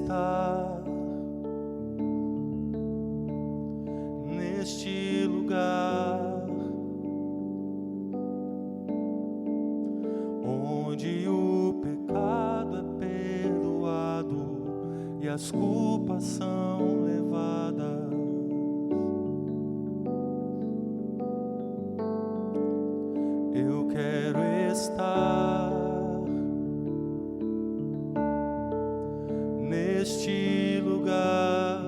estar neste lugar, onde o pecado é perdoado e as culpas são levadas. Eu quero estar neste lugar,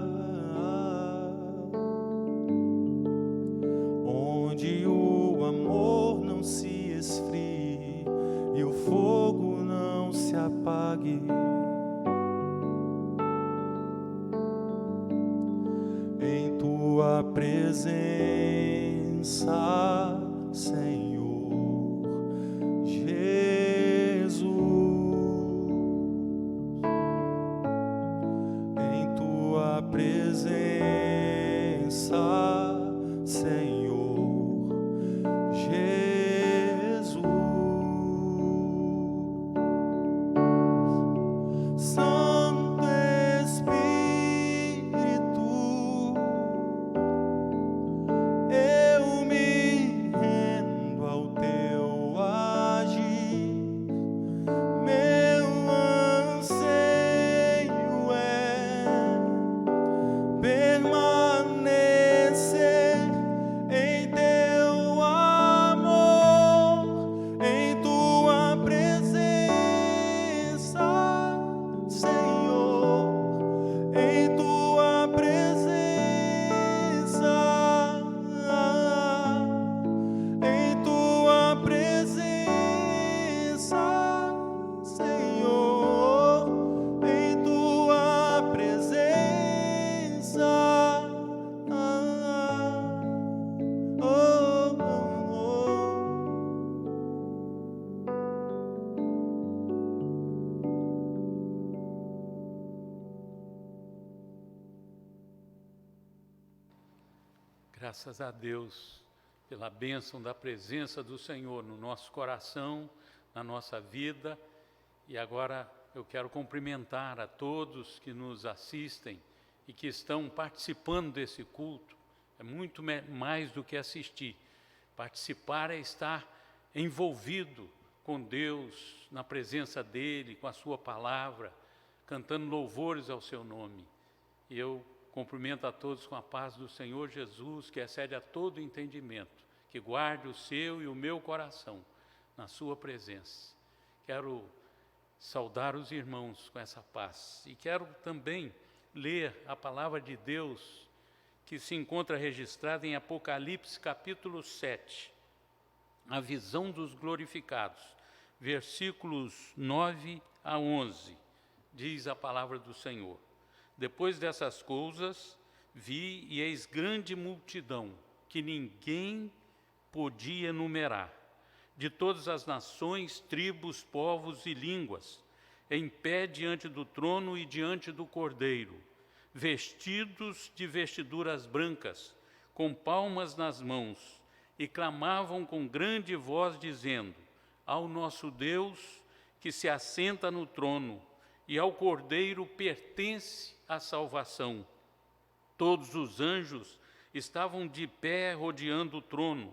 onde o amor não se esfrie e o fogo não se apague. Em tua presença, Senhor Jesus, em tua presença, Senhor Jesus. Santo Espírito, eu me rendo ao teu agir. Meu anseio é permanecer em teu amor, em tua presença, Senhor, em tua presença, em tua presença, Senhor, em tua presença. Oh, oh, Graças a Deus pela bênção da presença do Senhor no nosso coração, na nossa vida. E agora eu quero cumprimentar a todos que nos assistem e que estão participando desse culto. É muito mais do que assistir. Participar é estar envolvido com Deus, na presença dEle, com a sua palavra, cantando louvores ao seu nome. E eu cumprimento a todos com a paz do Senhor Jesus, que excede a todo entendimento, que guarde o seu e o meu coração na sua presença. Quero saudar os irmãos com essa paz e quero também ler a palavra de Deus que se encontra registrada em Apocalipse capítulo 7, a visão dos glorificados, versículos 9 a 11, diz a palavra do Senhor. Depois dessas coisas, vi e eis grande multidão, que ninguém podia numerar, de todas as nações, tribos, povos e línguas, em pé diante do trono e diante do Cordeiro, vestidos de vestiduras brancas, com palmas nas mãos, e clamavam com grande voz, dizendo: ao nosso Deus, que se assenta no trono, e ao Cordeiro pertence a salvação. Todos os anjos estavam de pé rodeando o trono,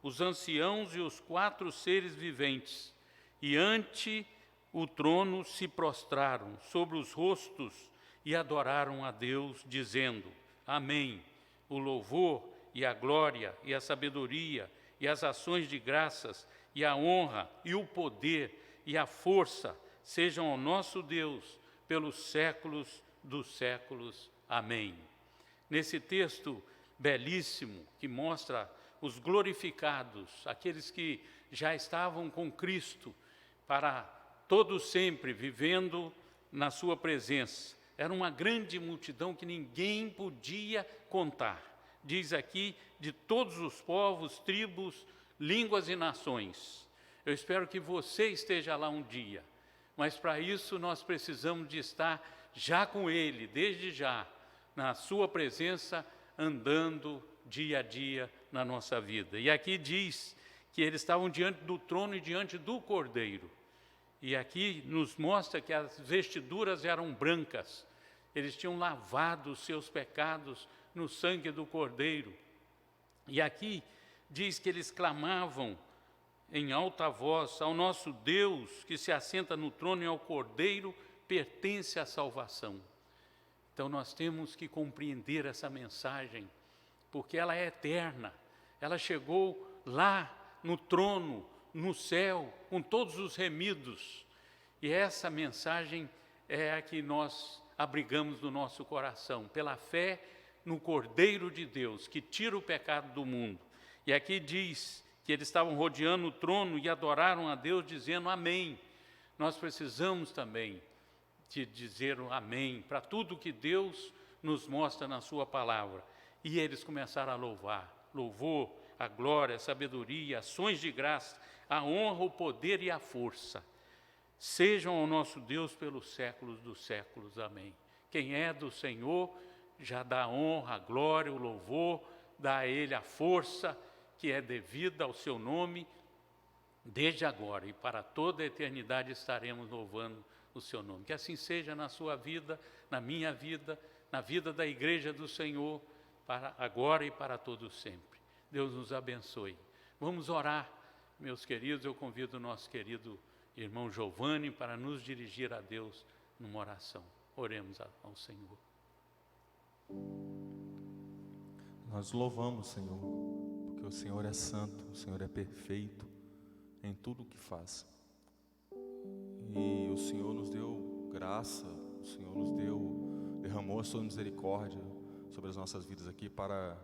os anciãos e os 4 seres viventes, e ante o trono se prostraram sobre os rostos e adoraram a Deus, dizendo: amém. O louvor e a glória e a sabedoria e as ações de graças e a honra e o poder e a força sejam ao nosso Deus pelos séculos dos séculos. Amém. Nesse texto belíssimo que mostra os glorificados, aqueles que já estavam com Cristo para todo sempre, vivendo na sua presença. Era uma grande multidão que ninguém podia contar. Diz aqui, de todos os povos, tribos, línguas e nações. Eu espero que você esteja lá um dia, mas para isso nós precisamos de estar já com Ele, desde já, na sua presença, andando dia a dia na nossa vida. E aqui diz que eles estavam diante do trono e diante do Cordeiro. E aqui nos mostra que as vestiduras eram brancas, eles tinham lavado os seus pecados no sangue do Cordeiro. E aqui diz que eles clamavam em alta voz: ao nosso Deus que se assenta no trono e ao Cordeiro pertence a salvação. Então nós temos que compreender essa mensagem, porque ela é eterna. Ela chegou lá no trono, no céu, com todos os remidos. E essa mensagem é a que nós abrigamos no nosso coração, pela fé no Cordeiro de Deus, que tira o pecado do mundo. E aqui diz que eles estavam rodeando o trono e adoraram a Deus, dizendo amém. Nós precisamos também de dizer um amém para tudo que Deus nos mostra na sua palavra. E eles começaram a louvar, louvor, a glória, a sabedoria, ações de graça, a honra, o poder e a força. Sejam ao nosso Deus pelos séculos dos séculos, amém. Quem é do Senhor já dá a honra, a glória, o louvor, dá a Ele a força que é devida ao seu nome, desde agora e para toda a eternidade estaremos louvando o seu nome. Que assim seja na sua vida, na minha vida, na vida da igreja do Senhor, para agora e para todo sempre. Deus nos abençoe. Vamos orar, meus queridos. Eu convido o nosso querido irmão Giovanni para nos dirigir a Deus numa oração. Oremos ao Senhor. Nós louvamos, Senhor, porque o Senhor é santo, o Senhor é perfeito em tudo o que faz. E o Senhor nos deu graça, o Senhor nos derramou a sua misericórdia sobre as nossas vidas aqui para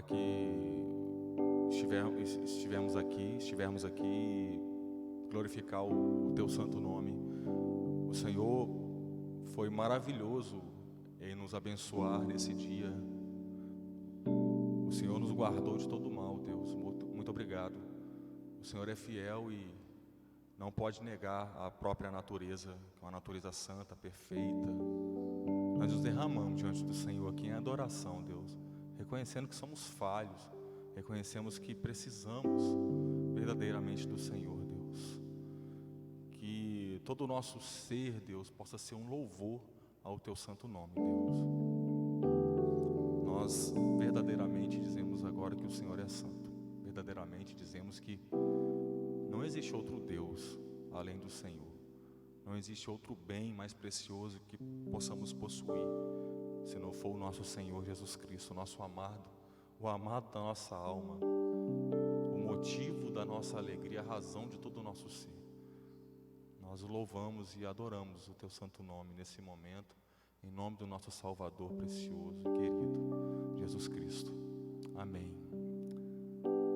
que estivermos aqui e glorificar o teu santo nome. O Senhor foi maravilhoso em nos abençoar nesse dia. O Senhor nos guardou de todo mal, Deus. Muito obrigado. O Senhor é fiel e não pode negar a própria natureza, que é uma natureza santa, perfeita. Nós nos derramamos diante do Senhor aqui em adoração, Deus, reconhecendo que somos falhos, reconhecemos que precisamos verdadeiramente do Senhor, Deus. Que todo o nosso ser, Deus, possa ser um louvor ao teu santo nome, Deus. Nós verdadeiramente dizemos agora que o Senhor é santo. Verdadeiramente dizemos que não existe outro Deus além do Senhor. Não existe outro bem mais precioso que possamos possuir, se não for o nosso Senhor Jesus Cristo, o nosso amado, o amado da nossa alma, o motivo da nossa alegria, a razão de todo o nosso ser. Nós louvamos e adoramos o teu santo nome nesse momento, em nome do nosso Salvador precioso e querido, Jesus Cristo. Amém.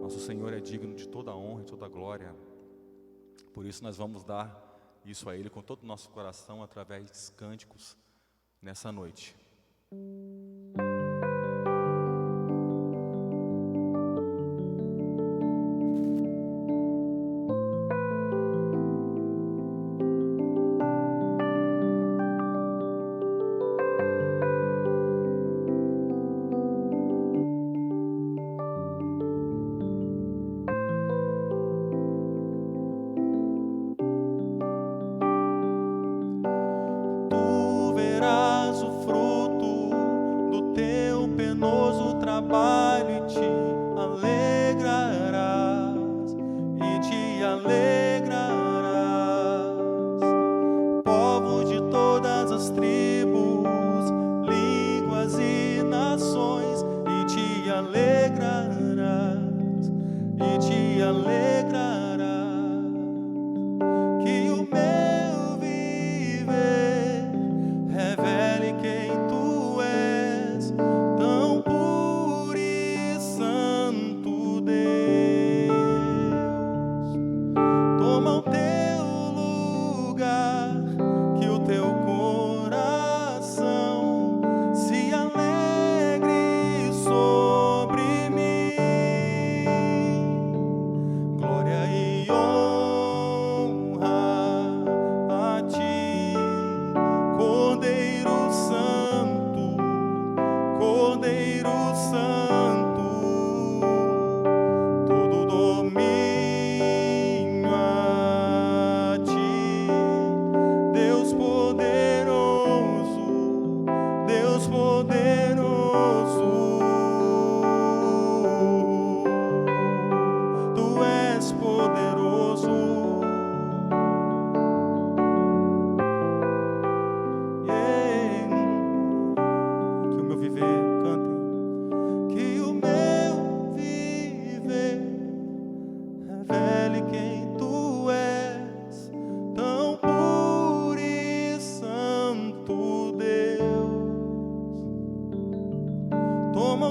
Nosso Senhor é digno de toda a honra e toda a glória. Por isso nós vamos dar isso a Ele com todo o nosso coração, através de cânticos, nessa noite.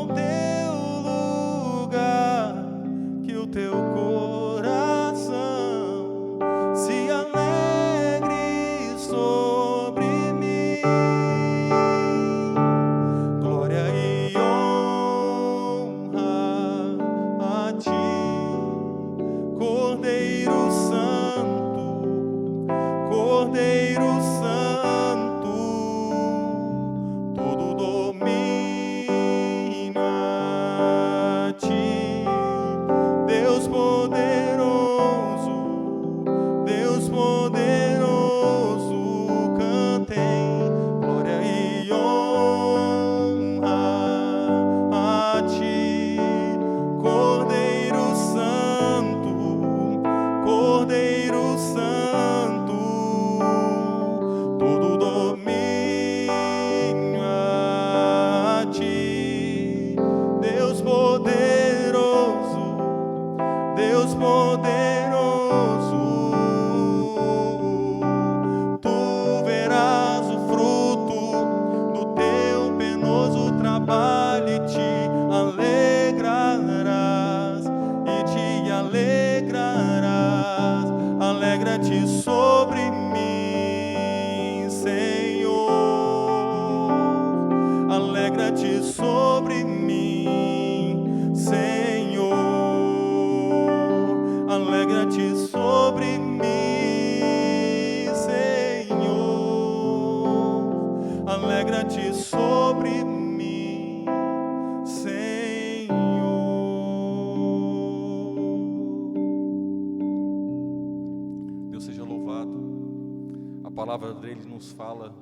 ao teu lugar, que o teu coração se alegre sobre mim. Glória e honra a ti, Cordeiro Santo, Cordeiro Santo, todo domínio a ti, Deus poderoso, Deus poderoso, cantem glória e honra a ti, Cordeiro Santo, Cordeiro Santo, todo domínio a ti, Deus poderoso, Deus poderoso. Tu verás o fruto do teu penoso trabalho e te alegrarás, e te alegrarás. Alegra-te sobre mim, Senhor. Alegra-te sobre mim, Senhor. Alegra-te sobre mim, Senhor. Alegra-te sobre mim, Senhor. Deus seja louvado. A palavra dele nos fala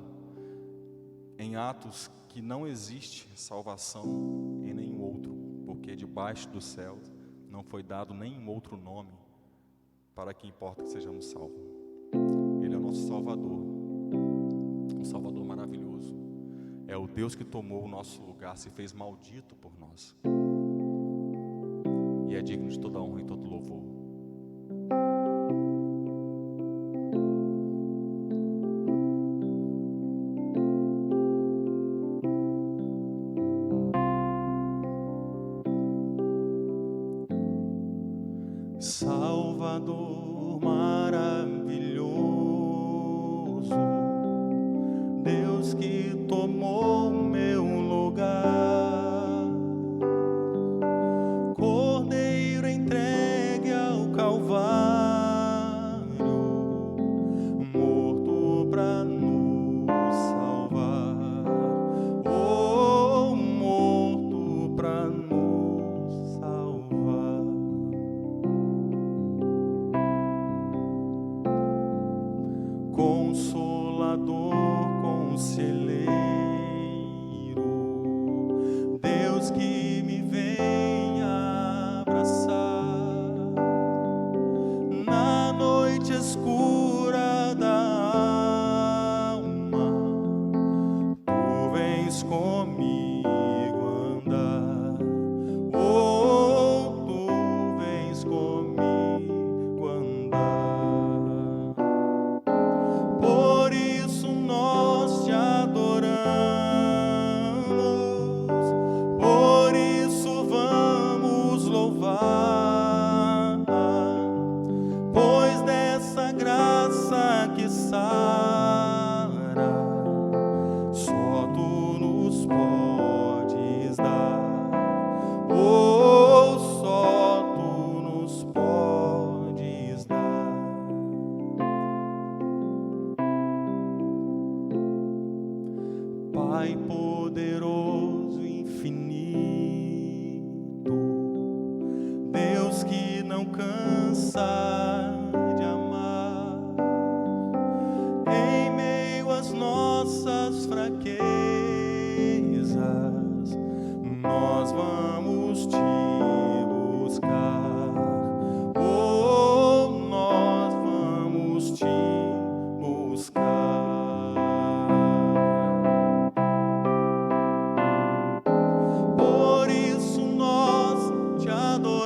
em Atos que não existe salvação em nenhum outro, porque debaixo do céu não foi dado nenhum outro nome para que importa que sejamos salvos. Ele é o nosso Salvador, um Salvador maravilhoso. É o Deus que tomou o nosso lugar, se fez maldito por nós, e é digno de toda honra e todo louvor. Salvador maravilhoso, Deus que tomou meu lugar, Cordeiro entregue ao Calvário, morto pra nos salvar, oh, morto pra nos salvar. Consolador, conselheiro, Deus que me vem abraçar na noite escura da alma. Tu vens comigo andar, oh, tu vens comigo andar. Por isso nós te adoramos, por isso vamos louvar, pois dessa graça que sara, só tu nos podes dar, oh, só tu nos podes dar. Pai poderoso, infinito, Deus que não cansa de amar, em meio às nossas fraquezas, nós vamos te buscar, oh, nós vamos te buscar. Por isso nós te adoramos,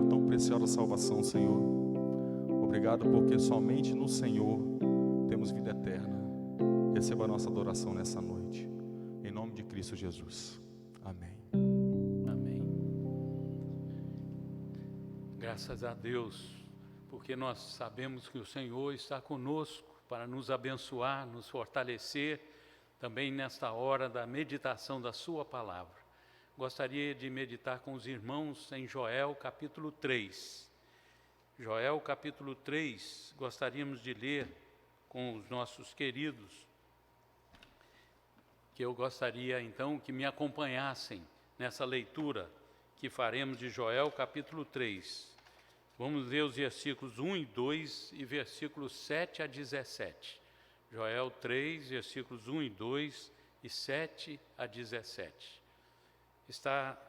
por tão preciosa salvação, Senhor. Obrigado porque somente no Senhor temos vida eterna. Receba a nossa adoração nessa noite. Em nome de Cristo Jesus. Amém. Amém. Graças a Deus, porque nós sabemos que o Senhor está conosco para nos abençoar, nos fortalecer, também nesta hora da meditação da sua palavra. Gostaria de meditar com os irmãos em Joel capítulo 3. Joel capítulo 3, gostaríamos de ler com os nossos queridos, que eu gostaria então que me acompanhassem nessa leitura que faremos de Joel capítulo 3. Vamos ler os versículos 1 e 2 e versículos 7 a 17. Joel 3, versículos 1 e 2 e 7 a 17. Está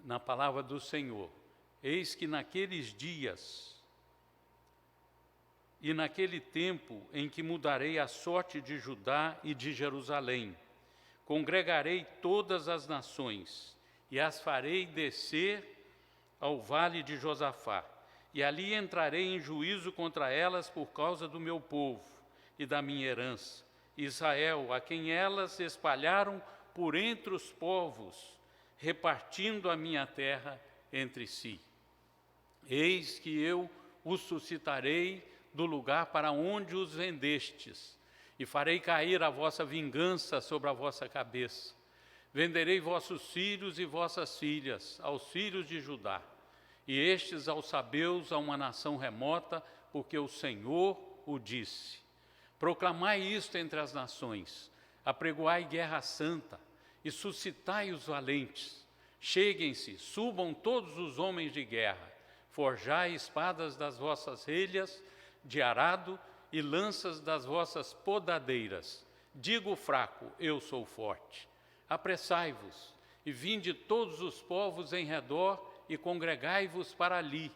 na palavra do Senhor. Eis que naqueles dias e naquele tempo em que mudarei a sorte de Judá e de Jerusalém, congregarei todas as nações e as farei descer ao vale de Josafá, e ali entrarei em juízo contra elas por causa do meu povo e da minha herança, Israel, a quem elas espalharam por entre os povos, repartindo a minha terra entre si. Eis que eu os suscitarei do lugar para onde os vendestes, e farei cair a vossa vingança sobre a vossa cabeça. Venderei vossos filhos e vossas filhas aos filhos de Judá, e estes aos sabeus, a uma nação remota, porque o Senhor o disse. Proclamai isto entre as nações, apregoai guerra santa, e suscitai os valentes. Cheguem-se, subam todos os homens de guerra, forjai espadas das vossas relhas de arado e lanças das vossas podadeiras. Digo o fraco, eu sou forte. Apressai-vos, e vinde todos os povos em redor, e congregai-vos para ali.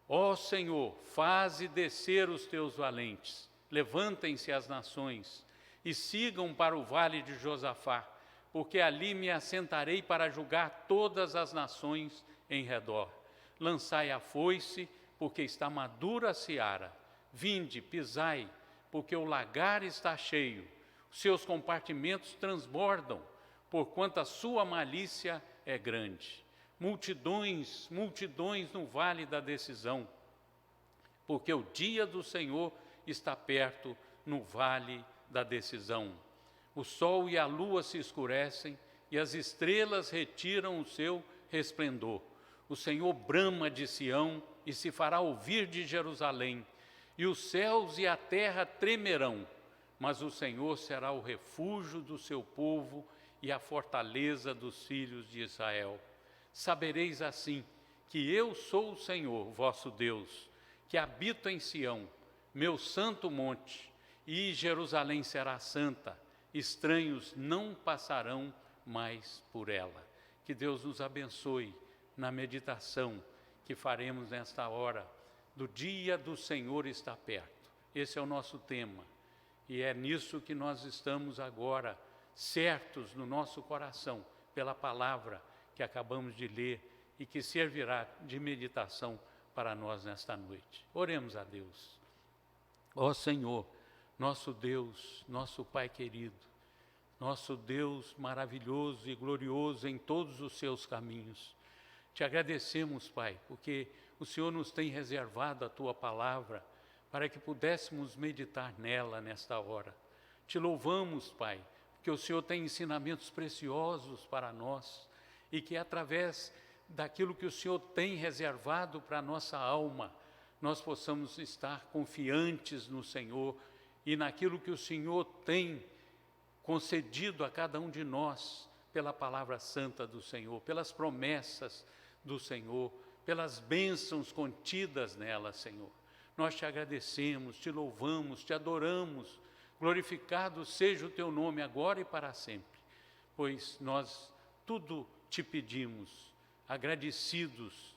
Ó Senhor, faze descer os teus valentes. Levantem-se as nações, e sigam para o vale de Josafá, porque ali me assentarei para julgar todas as nações em redor. Lançai a foice, porque está madura a seara. Vinde, pisai, porque o lagar está cheio. Os seus compartimentos transbordam, porquanto a sua malícia é grande. Multidões, multidões no vale da decisão, porque o dia do Senhor está perto no vale da decisão. O sol e a lua se escurecem, e as estrelas retiram o seu resplendor. O Senhor brama de Sião, e se fará ouvir de Jerusalém, e os céus e a terra tremerão, mas o Senhor será o refúgio do seu povo e a fortaleza dos filhos de Israel. Sabereis assim que eu sou o Senhor, vosso Deus, que habito em Sião, meu santo monte, e Jerusalém será santa, estranhos não passarão mais por ela. Que Deus nos abençoe na meditação que faremos nesta hora, do dia do Senhor está perto. Esse é o nosso tema, e é nisso que nós estamos agora, certos no nosso coração, pela palavra que acabamos de ler e que servirá de meditação para nós nesta noite. Oremos a Deus. Ó Senhor, nosso Deus, nosso Pai querido, nosso Deus maravilhoso e glorioso em todos os seus caminhos, te agradecemos, Pai, porque o Senhor nos tem reservado a Tua palavra para que pudéssemos meditar nela nesta hora. Te louvamos, Pai, porque o Senhor tem ensinamentos preciosos para nós, e que através daquilo que o Senhor tem reservado para a nossa alma, nós possamos estar confiantes no Senhor e naquilo que o Senhor tem concedido a cada um de nós pela palavra santa do Senhor, pelas promessas do Senhor, pelas bênçãos contidas nela, Senhor. Nós te agradecemos, te louvamos, te adoramos, glorificado seja o teu nome agora e para sempre, pois nós tudo te pedimos, agradecidos,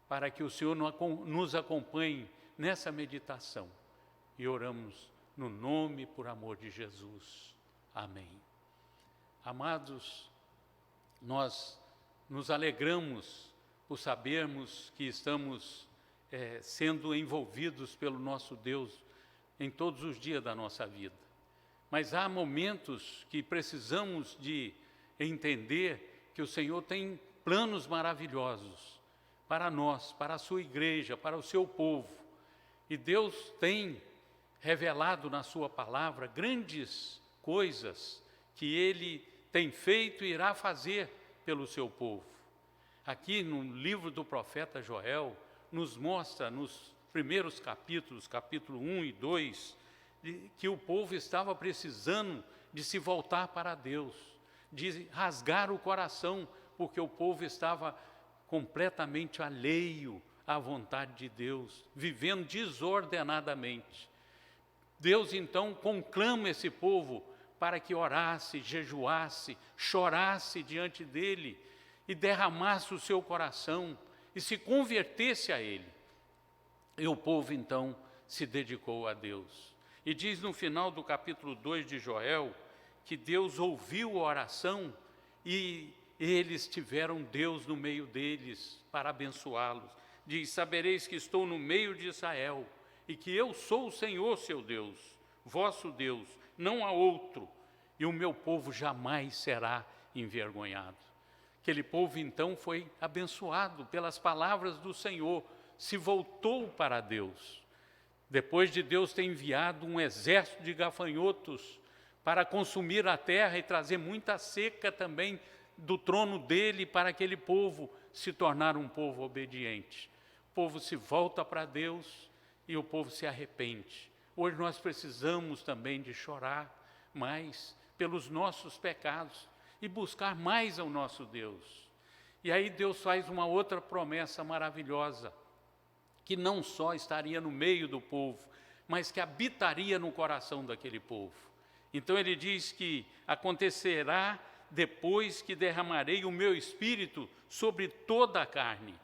para que o Senhor nos acompanhe nessa meditação. E oramos no nome e por amor de Jesus. Amém. Amados, nós nos alegramos por sabermos que estamos sendo envolvidos pelo nosso Deus em todos os dias da nossa vida. Mas há momentos que precisamos de entender que o Senhor tem planos maravilhosos para nós, para a sua igreja, para o seu povo. E Deus tem revelado na sua palavra grandes coisas que Ele tem feito e irá fazer pelo seu povo. Aqui no livro do profeta Joel, nos mostra nos primeiros capítulos, capítulo 1 e 2, que o povo estava precisando de se voltar para Deus, de rasgar o coração, porque o povo estava completamente alheio à vontade de Deus, vivendo desordenadamente. Deus então conclama esse povo para que orasse, jejuasse, chorasse diante dele e derramasse o seu coração e se convertesse a ele. E o povo então se dedicou a Deus. E diz no final do capítulo 2 de Joel, que Deus ouviu a oração e eles tiveram Deus no meio deles para abençoá-los. Diz: sabereis que estou no meio de Israel e que eu sou o Senhor seu Deus, vosso Deus, não há outro, e o meu povo jamais será envergonhado. Aquele povo então foi abençoado pelas palavras do Senhor, se voltou para Deus. Depois de Deus ter enviado um exército de gafanhotos para consumir a terra e trazer muita seca também do trono dele para aquele povo se tornar um povo obediente. O povo se volta para Deus e o povo se arrepende. Hoje nós precisamos também de chorar mais pelos nossos pecados e buscar mais ao nosso Deus. E aí Deus faz uma outra promessa maravilhosa, que não só estaria no meio do povo, mas que habitaria no coração daquele povo. Então ele diz que acontecerá depois que derramarei o meu espírito sobre toda a carne.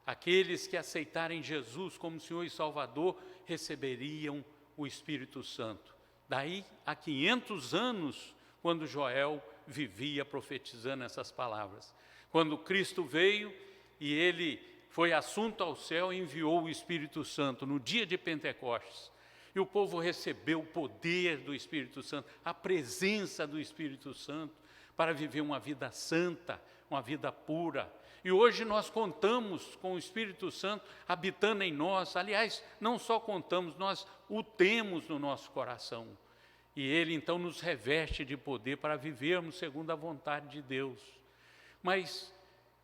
Aqueles que aceitarem Jesus como Senhor e Salvador receberiam o Espírito Santo. Daí a 500 anos, quando Joel vivia profetizando essas palavras. Quando Cristo veio e ele foi assunto ao céu e enviou o Espírito Santo no dia de Pentecostes. E o povo recebeu o poder do Espírito Santo, a presença do Espírito Santo, para viver uma vida santa, uma vida pura. E hoje nós contamos com o Espírito Santo habitando em nós. Aliás, não só contamos, nós o temos no nosso coração. E ele então nos reveste de poder para vivermos segundo a vontade de Deus. Mas,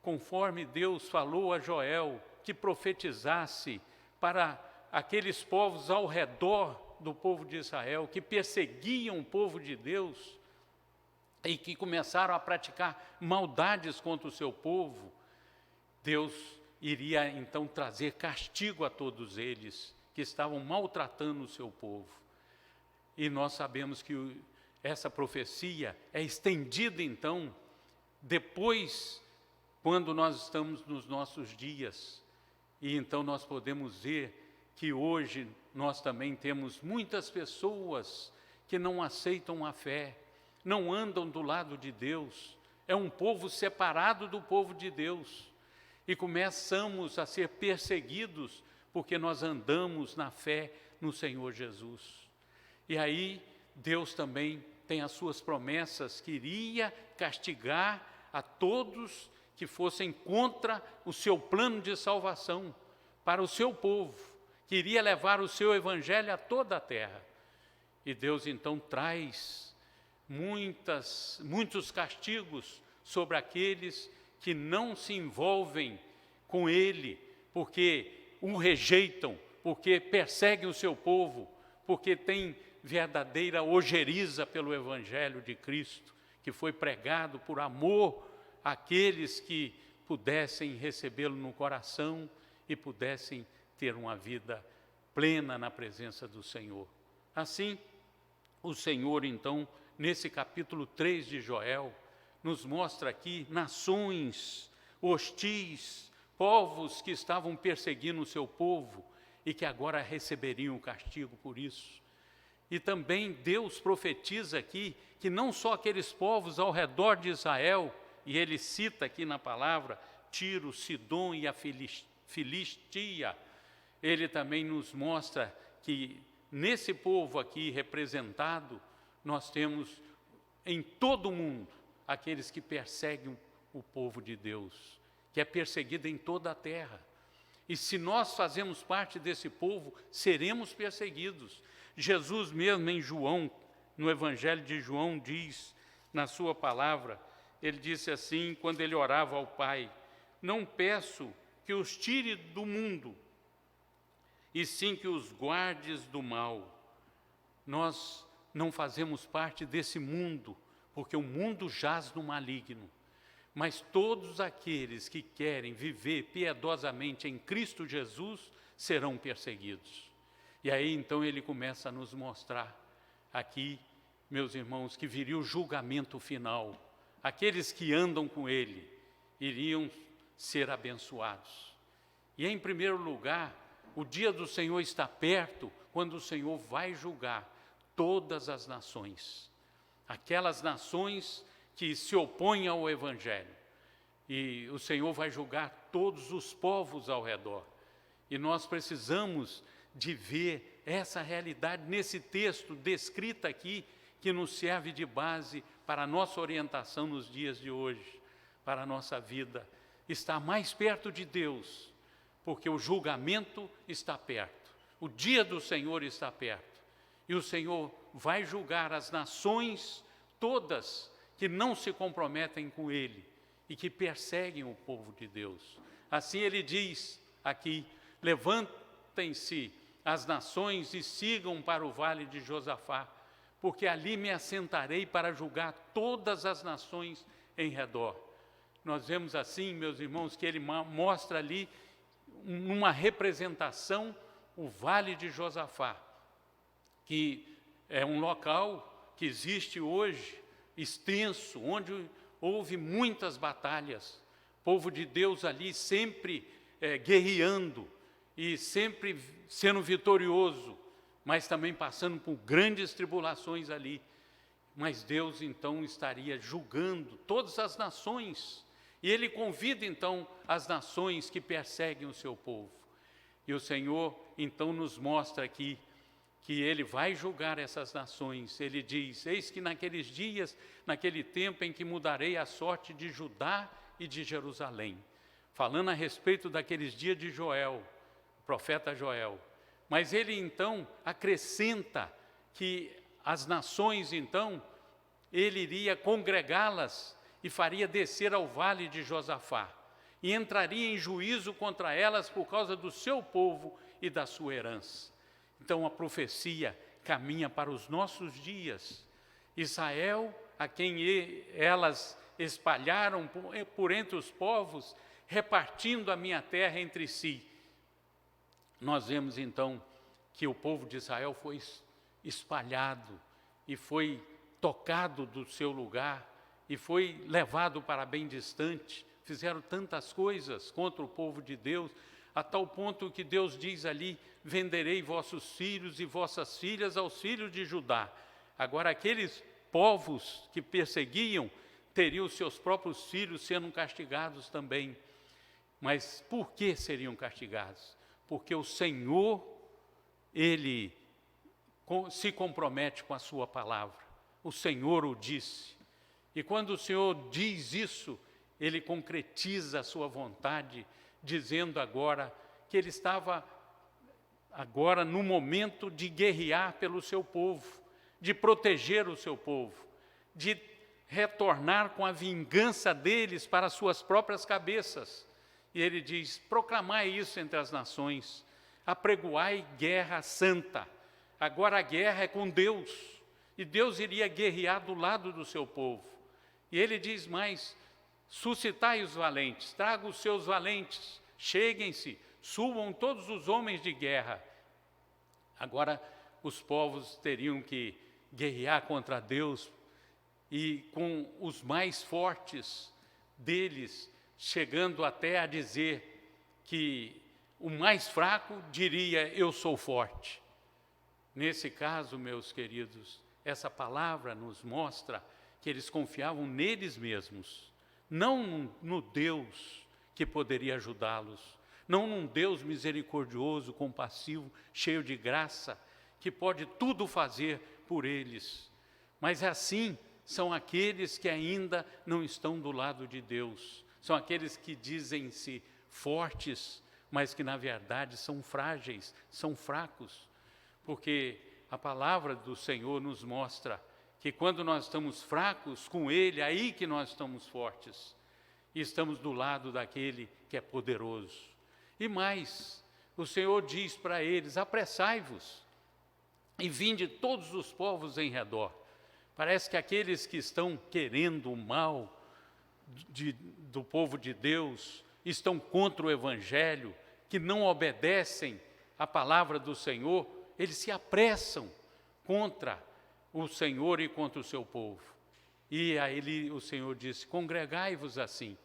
conforme Deus falou a Joel que profetizasse para aqueles povos ao redor do povo de Israel, que perseguiam o povo de Deus e que começaram a praticar maldades contra o seu povo, Deus iria então trazer castigo a todos eles que estavam maltratando o seu povo. E nós sabemos que essa profecia é estendida então depois, quando nós estamos nos nossos dias. E então nós podemos ver que hoje nós também temos muitas pessoas que não aceitam a fé, não andam do lado de Deus, é um povo separado do povo de Deus. E começamos a ser perseguidos porque nós andamos na fé no Senhor Jesus. E aí Deus também tem as suas promessas, que iria castigar a todos que fossem contra o seu plano de salvação para o seu povo, que iria levar o seu evangelho a toda a terra. E Deus então traz muitos castigos sobre aqueles que não se envolvem com ele, porque o rejeitam, porque perseguem o seu povo, porque têm verdadeira ojeriza pelo evangelho de Cristo, que foi pregado por amor àqueles que pudessem recebê-lo no coração e pudessem ter uma vida plena na presença do Senhor. Assim, o Senhor, então, nesse capítulo 3 de Joel, nos mostra aqui nações hostis, povos que estavam perseguindo o seu povo e que agora receberiam o castigo por isso. E também Deus profetiza aqui que não só aqueles povos ao redor de Israel, e ele cita aqui na palavra, Tiro, Sidom e a Filistia, ele também nos mostra que nesse povo aqui representado, nós temos em todo o mundo aqueles que perseguem o povo de Deus, que é perseguido em toda a terra. E se nós fazemos parte desse povo, seremos perseguidos. Jesus mesmo em João, no Evangelho de João, diz na sua palavra, ele disse assim, quando ele orava ao Pai: não peço que os tire do mundo, e sim que os guardes do mal. Nós não fazemos parte desse mundo, porque o mundo jaz no maligno. Mas todos aqueles que querem viver piedosamente em Cristo Jesus serão perseguidos. E aí então ele começa a nos mostrar aqui, meus irmãos, que viria o julgamento final. Aqueles que andam com ele iriam ser abençoados. E em primeiro lugar, o dia do Senhor está perto, quando o Senhor vai julgar todas as nações. Aquelas nações que se opõem ao Evangelho. E o Senhor vai julgar todos os povos ao redor. E nós precisamos de ver essa realidade nesse texto descrita aqui, que nos serve de base para a nossa orientação nos dias de hoje, para a nossa vida. Estar mais perto de Deus, porque o julgamento está perto. O dia do Senhor está perto. E o Senhor vai julgar as nações todas que não se comprometem com Ele e que perseguem o povo de Deus. Assim ele diz aqui: levantem-se as nações e sigam para o vale de Josafá, porque ali me assentarei para julgar todas as nações em redor. Nós vemos assim, meus irmãos, que ele mostra ali, numa representação, o vale de Josafá, que é um local que existe hoje, extenso, onde houve muitas batalhas. O povo de Deus ali sempre guerreando e sempre sendo vitorioso, mas também passando por grandes tribulações ali. Mas Deus então estaria julgando todas as nações. E Ele convida então as nações que perseguem o seu povo. E o Senhor então nos mostra aqui que Ele vai julgar essas nações. Ele diz: eis que naqueles dias, naquele tempo em que mudarei a sorte de Judá e de Jerusalém. Falando a respeito daqueles dias de Joel, o profeta Joel. Mas ele então acrescenta que as nações então, ele iria congregá-las e faria descer ao vale de Josafá. E entraria em juízo contra elas por causa do seu povo e da sua herança. Então a profecia caminha para os nossos dias. Israel, a quem elas espalharam por entre os povos, repartindo a minha terra entre si. Nós vemos então que o povo de Israel foi espalhado e foi tocado do seu lugar e foi levado para bem distante. Fizeram tantas coisas contra o povo de Deus, a tal ponto que Deus diz ali: venderei vossos filhos e vossas filhas aos filhos de Judá. Agora, aqueles povos que perseguiam teriam seus próprios filhos sendo castigados também. Mas por que seriam castigados? Porque o Senhor, Ele se compromete com a sua palavra. O Senhor o disse. E quando o Senhor diz isso, Ele concretiza a sua vontade, dizendo agora que Ele estava agora no momento de guerrear pelo seu povo, de proteger o seu povo, de retornar com a vingança deles para as suas próprias cabeças. E ele diz: proclamai isso entre as nações, apregoai guerra santa. Agora a guerra é com Deus, e Deus iria guerrear do lado do seu povo. E ele diz mais: suscitai os valentes, traga os seus valentes, cheguem-se, subam todos os homens de guerra. Agora os povos teriam que guerrear contra Deus, e com os mais fortes deles chegando até a dizer que o mais fraco diria: eu sou forte. Nesse caso, meus queridos, essa palavra nos mostra que eles confiavam neles mesmos, não no Deus que poderia ajudá-los. Não num Deus misericordioso, compassivo, cheio de graça, que pode tudo fazer por eles. Mas assim são aqueles que ainda não estão do lado de Deus. São aqueles que dizem-se fortes, mas que na verdade são frágeis, são fracos. Porque a palavra do Senhor nos mostra que quando nós estamos fracos com Ele, é aí que nós estamos fortes. E estamos do lado daquele que é poderoso. E mais, o Senhor diz para eles: apressai-vos e vinde todos os povos em redor. Parece que aqueles que estão querendo o mal do povo de Deus, estão contra o Evangelho, que não obedecem à palavra do Senhor, eles se apressam contra o Senhor e contra o seu povo. E aí o Senhor disse: congregai-vos assim,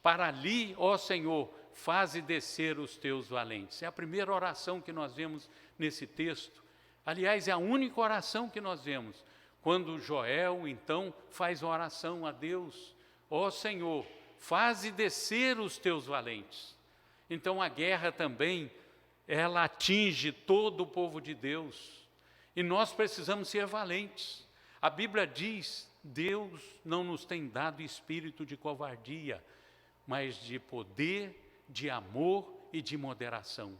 para ali, ó Senhor, faze descer os teus valentes. É a primeira oração que nós vemos nesse texto. Aliás, é a única oração que nós vemos. Quando Joel, então, faz uma oração a Deus: ó Senhor, faze descer os teus valentes. Então a guerra também, ela atinge todo o povo de Deus. E nós precisamos ser valentes. A Bíblia diz: Deus não nos tem dado espírito de covardia, mas de poder, de amor e de moderação.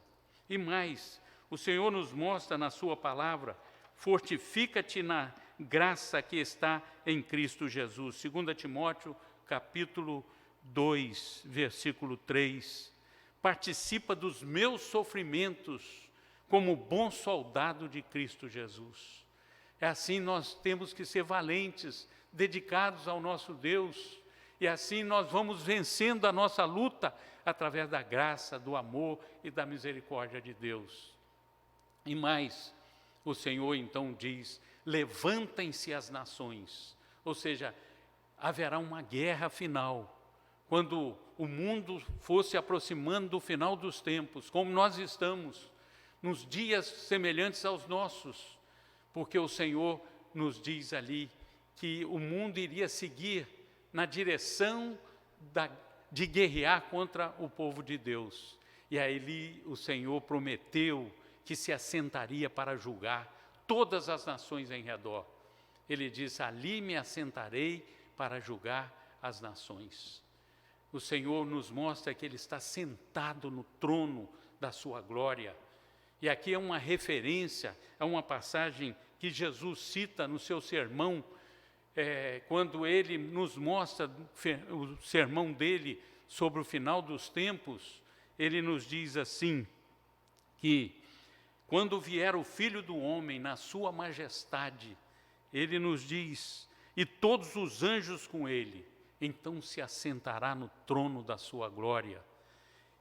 E mais, o Senhor nos mostra na sua palavra: fortifica-te na graça que está em Cristo Jesus. 2 Timóteo, capítulo 2, versículo 3. Participa dos meus sofrimentos como bom soldado de Cristo Jesus. É assim nós temos que ser valentes, dedicados ao nosso Deus. E assim nós vamos vencendo a nossa luta através da graça, do amor e da misericórdia de Deus. E mais, o Senhor então diz: levantem-se as nações. Ou seja, haverá uma guerra final. Quando o mundo fosse aproximando do final dos tempos, como nós estamos, nos dias semelhantes aos nossos, porque o Senhor nos diz ali que o mundo iria seguir na direção de guerrear contra o povo de Deus. E aí o Senhor prometeu que se assentaria para julgar todas as nações em redor. Ele diz: ali me assentarei para julgar as nações. O Senhor nos mostra que Ele está sentado no trono da sua glória. E aqui é uma referência, é uma passagem que Jesus cita no seu sermão, quando Ele nos mostra o sermão dele sobre o final dos tempos. Ele nos diz assim, que quando vier o Filho do Homem na sua majestade, Ele nos diz: e todos os anjos com Ele, então se assentará no trono da sua glória.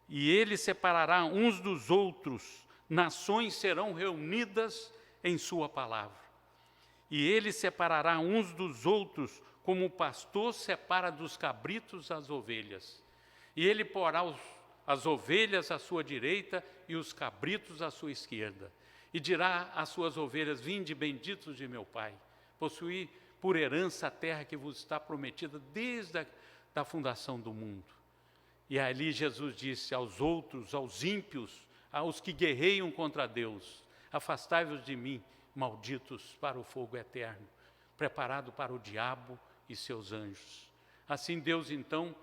E Ele separará uns dos outros, nações serão reunidas em sua palavra. E Ele separará uns dos outros, como o pastor separa dos cabritos as ovelhas. E Ele porá as ovelhas à sua direita e os cabritos à sua esquerda. E dirá às suas ovelhas: vinde, benditos de meu Pai, possuí por herança a terra que vos está prometida desde a fundação do mundo. E ali Jesus disse aos outros, aos ímpios, aos que guerreiam contra Deus: afastai-vos de mim, malditos, para o fogo eterno, preparado para o diabo e seus anjos. Assim Deus então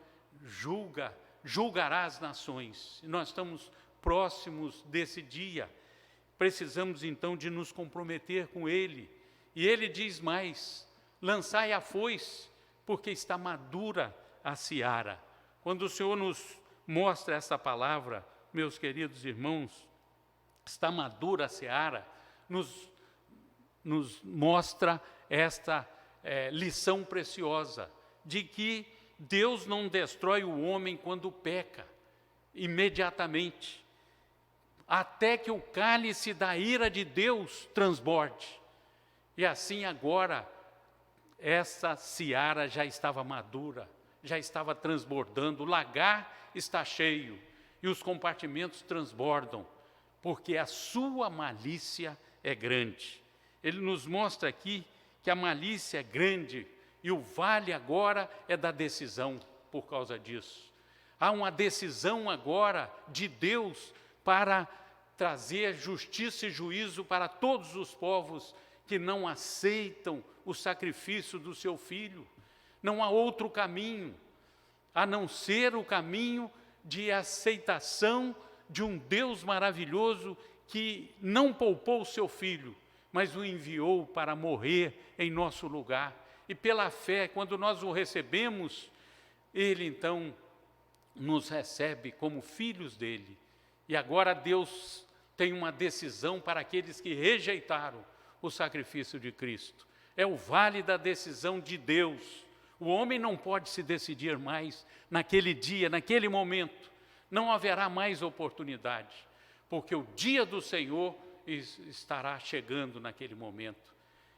julgará as nações. E nós estamos próximos desse dia. Precisamos então de nos comprometer com Ele. E Ele diz mais: lançai a foice, porque está madura a seara. Quando o Senhor nos mostra essa palavra, meus queridos irmãos, está madura a seara, nos mostra esta lição preciosa, de que Deus não destrói o homem quando peca, imediatamente, até que o cálice da ira de Deus transborde. E assim agora, essa seara já estava madura, já estava transbordando, o lagar está cheio e os compartimentos transbordam, porque a sua malícia é grande. Ele nos mostra aqui que a malícia é grande e o vale agora é da decisão por causa disso. Há uma decisão agora de Deus para trazer justiça e juízo para todos os povos que não aceitam o sacrifício do seu Filho. Não há outro caminho, a não ser o caminho de aceitação de um Deus maravilhoso que não poupou o seu Filho, mas o enviou para morrer em nosso lugar. E pela fé, quando nós o recebemos, Ele então nos recebe como filhos dele. E agora Deus tem uma decisão para aqueles que rejeitaram o sacrifício de Cristo. É o vale da decisão de Deus. O homem não pode se decidir mais naquele dia, naquele momento. Não haverá mais oportunidade, porque o dia do Senhor estará chegando naquele momento.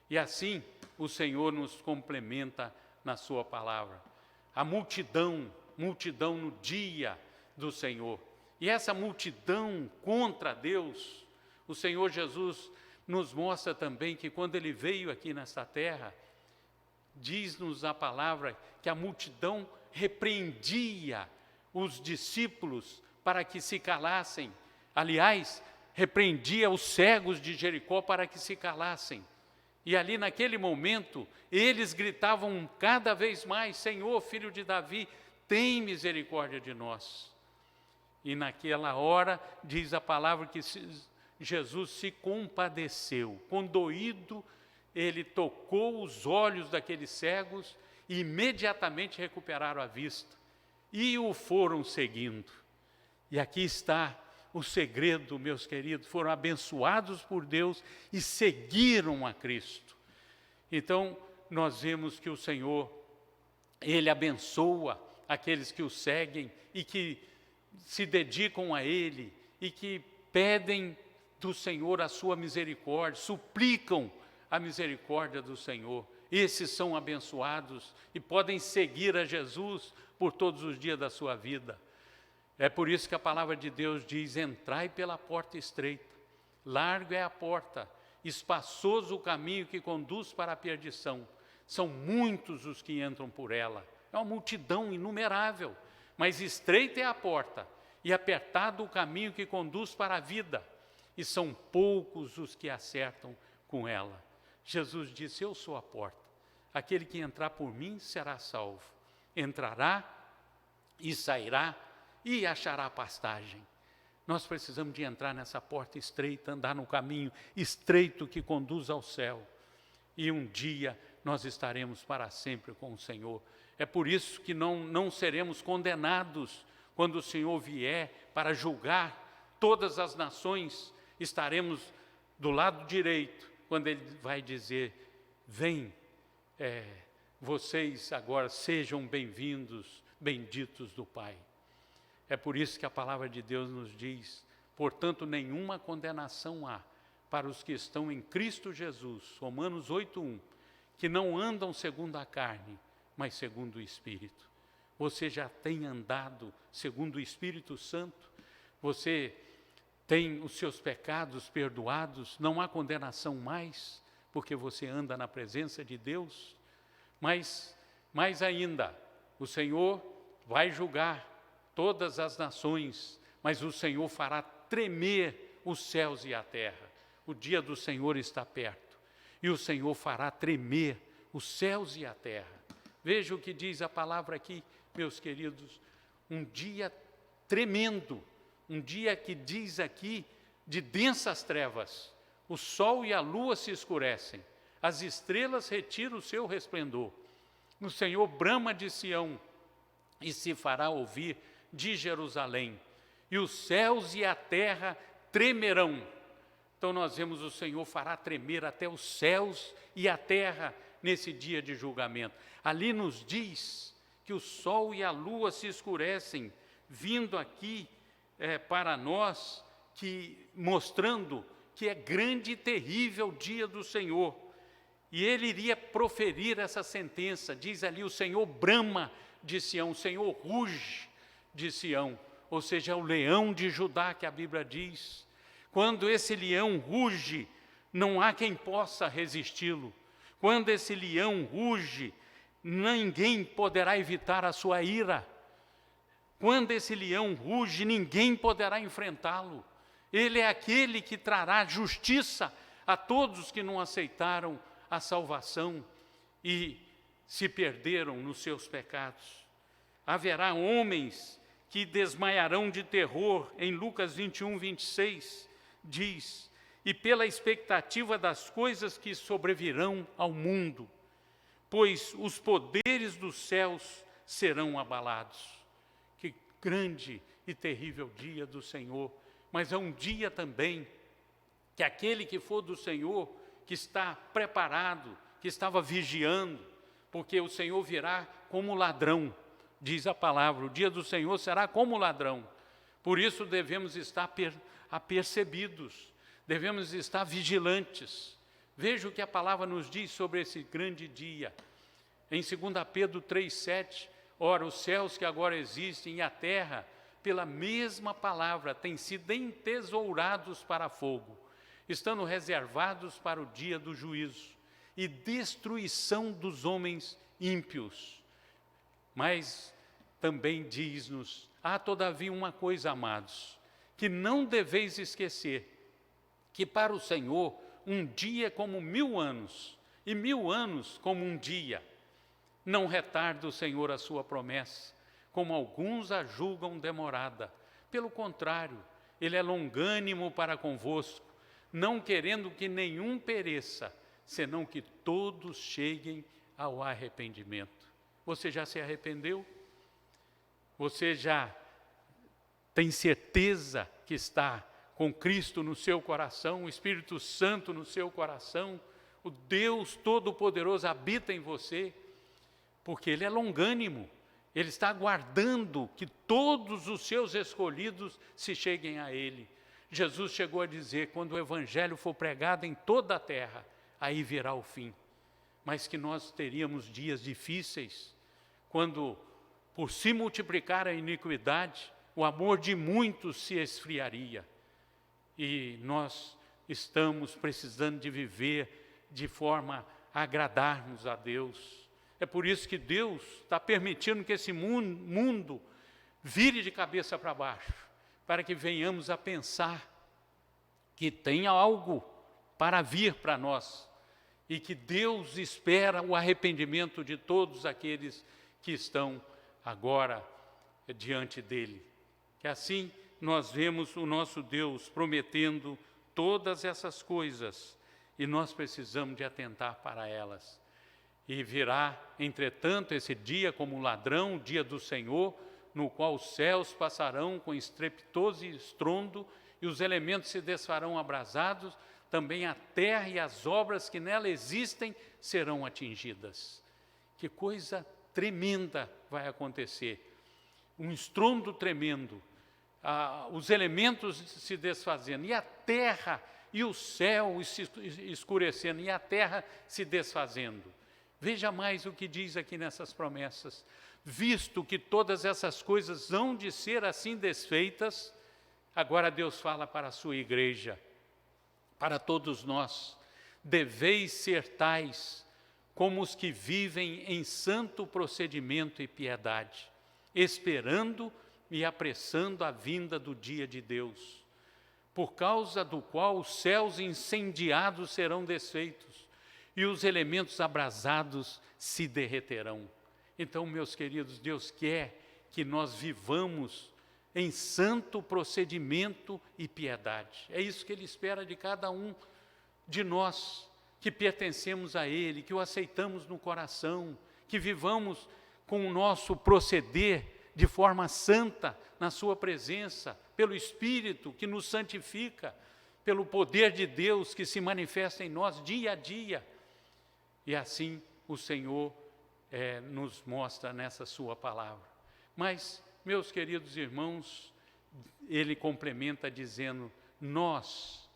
E assim o Senhor nos complementa na sua palavra. A multidão no dia do Senhor. E essa multidão contra Deus, o Senhor Jesus nos mostra também que quando Ele veio aqui nesta terra, diz-nos a palavra que a multidão repreendia os discípulos para que se calassem. Aliás, repreendia os cegos de Jericó para que se calassem. E ali naquele momento, eles gritavam cada vez mais: Senhor, Filho de Davi, tem misericórdia de nós. E naquela hora, diz a palavra que Jesus se compadeceu. Condoído, Ele tocou os olhos daqueles cegos e imediatamente recuperaram a vista. E o foram seguindo. E aqui está o segredo, meus queridos, foram abençoados por Deus e seguiram a Cristo. Então, nós vemos que o Senhor, Ele abençoa aqueles que o seguem e que se dedicam a Ele e que pedem do Senhor a sua misericórdia, suplicam a misericórdia do Senhor. Esses são abençoados e podem seguir a Jesus por todos os dias da sua vida. É por isso que a palavra de Deus diz: entrai pela porta estreita, larga é a porta, espaçoso o caminho que conduz para a perdição. São muitos os que entram por ela, é uma multidão inumerável, mas estreita é a porta e apertado o caminho que conduz para a vida, e são poucos os que acertam com ela. Jesus disse: eu sou a porta, aquele que entrar por mim será salvo, entrará e sairá e achará pastagem. Nós precisamos de entrar nessa porta estreita, andar no caminho estreito que conduz ao céu. E um dia nós estaremos para sempre com o Senhor. É por isso que não seremos condenados quando o Senhor vier para julgar todas as nações. Estaremos do lado direito, quando Ele vai dizer: vem, vocês agora sejam bem-vindos, benditos do Pai. É por isso que a palavra de Deus nos diz: portanto, nenhuma condenação há para os que estão em Cristo Jesus, Romanos 8:1, que não andam segundo a carne, mas segundo o Espírito. Você já tem andado segundo o Espírito Santo? Você tem os seus pecados perdoados? Não há condenação mais, porque você anda na presença de Deus? Mas, mais ainda, o Senhor vai julgar todas as nações, mas o Senhor fará tremer os céus e a terra. O dia do Senhor está perto, e o Senhor fará tremer os céus e a terra. Veja o que diz a palavra aqui, meus queridos: um dia tremendo, um dia que diz aqui de densas trevas. O sol e a lua se escurecem, as estrelas retiram o seu resplendor. O Senhor brama de Sião e se fará ouvir de Jerusalém, e os céus e a terra tremerão. Então nós vemos: o Senhor fará tremer até os céus e a terra nesse dia de julgamento. Ali nos diz que o sol e a lua se escurecem, vindo aqui para nós, mostrando que é grande e terrível o dia do Senhor. E Ele iria proferir essa sentença. Diz ali: o Senhor brama de Sião, o Senhor ruge de Sião, ou seja, é o leão de Judá que a Bíblia diz. Quando esse leão ruge, não há quem possa resisti-lo. Quando esse leão ruge, ninguém poderá evitar a sua ira. Quando esse leão ruge, ninguém poderá enfrentá-lo. Ele é aquele que trará justiça a todos que não aceitaram a salvação e se perderam nos seus pecados. Haverá homens que desmaiarão de terror. Em Lucas 21, 26, diz: e pela expectativa das coisas que sobrevirão ao mundo, pois os poderes dos céus serão abalados. Que grande e terrível dia do Senhor, mas é um dia também que aquele que for do Senhor, que está preparado, que estava vigiando, porque o Senhor virá como ladrão, diz a palavra, o dia do Senhor será como ladrão. Por isso devemos estar apercebidos, devemos estar vigilantes. Veja o que a palavra nos diz sobre esse grande dia. Em 2 Pedro 3,7, ora, os céus que agora existem e a terra, pela mesma palavra, têm sido entesourados para fogo, estando reservados para o dia do juízo e destruição dos homens ímpios. Mas também diz-nos, há todavia uma coisa, amados, que não deveis esquecer, que para o Senhor um dia é como 1000 anos, e 1000 anos como um dia. Não retarda o Senhor a sua promessa, como alguns a julgam demorada. Pelo contrário, Ele é longânimo para convosco, não querendo que nenhum pereça, senão que todos cheguem ao arrependimento. Você já se arrependeu? Você já tem certeza que está com Cristo no seu coração, o Espírito Santo no seu coração, o Deus Todo-Poderoso habita em você? Porque Ele é longânimo, Ele está aguardando que todos os seus escolhidos se cheguem a Ele. Jesus chegou a dizer, quando o Evangelho for pregado em toda a terra, aí virá o fim. Mas que nós teríamos dias difíceis, quando, por se multiplicar a iniquidade, o amor de muitos se esfriaria. E nós estamos precisando de viver de forma a agradarmos a Deus. É por isso que Deus está permitindo que esse mundo vire de cabeça para baixo, para que venhamos a pensar que tem algo para vir para nós e que Deus espera o arrependimento de todos aqueles que estão agora diante dEle. Que assim nós vemos o nosso Deus prometendo todas essas coisas e nós precisamos de atentar para elas. E virá, entretanto, esse dia como um ladrão, o dia do Senhor, no qual os céus passarão com estrepitoso estrondo e os elementos se desfarão abrasados, também a terra e as obras que nela existem serão atingidas. Que coisa tremenda vai acontecer, um estrondo tremendo, os elementos se desfazendo, e a terra e o céu se escurecendo, e a terra se desfazendo. Veja mais o que diz aqui nessas promessas. Visto que todas essas coisas hão de ser assim desfeitas, agora Deus fala para a sua igreja, para todos nós, deveis ser tais como os que vivem em santo procedimento e piedade, esperando e apressando a vinda do dia de Deus, por causa do qual os céus incendiados serão desfeitos e os elementos abrasados se derreterão. Então, meus queridos, Deus quer que nós vivamos em santo procedimento e piedade. É isso que Ele espera de cada um de nós, que pertencemos a Ele, que o aceitamos no coração, que vivamos com o nosso proceder de forma santa na sua presença, pelo Espírito que nos santifica, pelo poder de Deus que se manifesta em nós dia a dia. E assim o Senhor nos mostra nessa sua palavra. Mas, meus queridos irmãos, Ele complementa dizendo, nós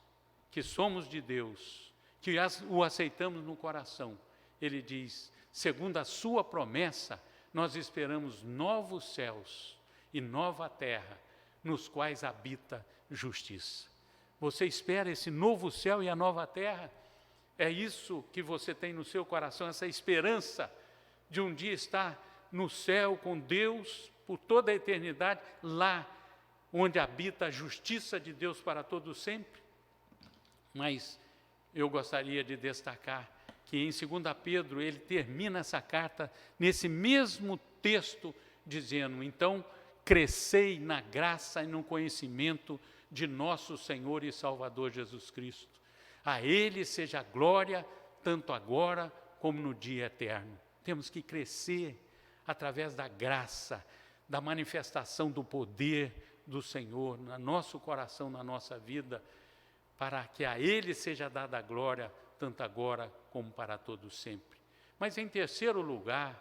que somos de Deus, que o aceitamos no coração, Ele diz, segundo a sua promessa, nós esperamos novos céus e nova terra, nos quais habita justiça. Você espera esse novo céu e a nova terra? É isso que você tem no seu coração, essa esperança de um dia estar no céu com Deus, por toda a eternidade, lá onde habita a justiça de Deus para todo sempre. Mas eu gostaria de destacar que em 2 Pedro ele termina essa carta nesse mesmo texto dizendo: então crescei na graça e no conhecimento de nosso Senhor e Salvador Jesus Cristo. A Ele seja a glória, tanto agora como no dia eterno. Temos que crescer através da graça, da manifestação do poder do Senhor no nosso coração, na nossa vida, para que a Ele seja dada a glória, tanto agora como para todos sempre. Mas em terceiro lugar,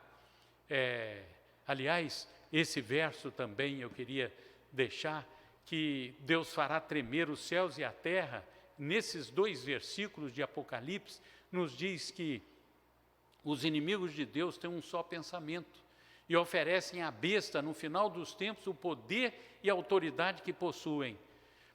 aliás, esse verso também eu queria deixar, que Deus fará tremer os céus e a terra. Nesses 2 versículos de Apocalipse, nos diz que os inimigos de Deus têm um só pensamento e oferecem à besta, no final dos tempos, o poder e a autoridade que possuem.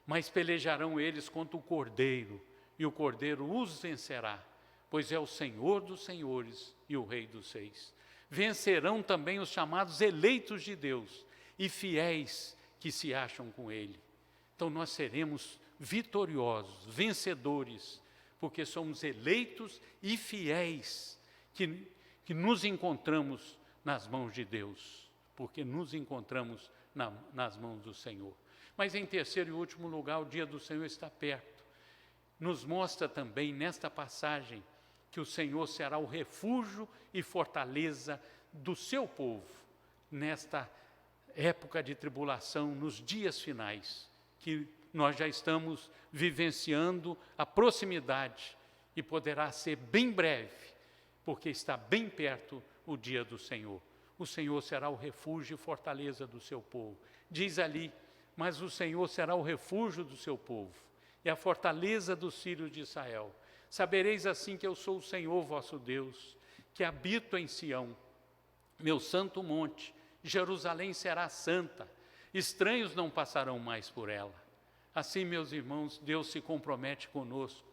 Mas pelejarão eles contra o Cordeiro, e o Cordeiro os vencerá, pois é o Senhor dos senhores e o Rei dos reis. Vencerão também os chamados eleitos de Deus e fiéis que se acham com Ele. Então nós seremos vitoriosos, vencedores, porque somos eleitos e fiéis, que nos encontramos nas mãos de Deus, porque nos encontramos nas mãos do Senhor. Mas em terceiro e último lugar, o dia do Senhor está perto. Nos mostra também nesta passagem que o Senhor será o refúgio e fortaleza do seu povo, nesta época de tribulação, nos dias finais, que nós já estamos vivenciando a proximidade, e poderá ser bem breve, porque está bem perto o dia do Senhor. O Senhor será o refúgio e fortaleza do seu povo. Diz ali: mas o Senhor será o refúgio do seu povo e a fortaleza dos filhos de Israel. Sabereis assim que eu sou o Senhor vosso Deus, que habito em Sião, meu santo monte. Jerusalém será santa, estranhos não passarão mais por ela. Assim, meus irmãos, Deus se compromete conosco,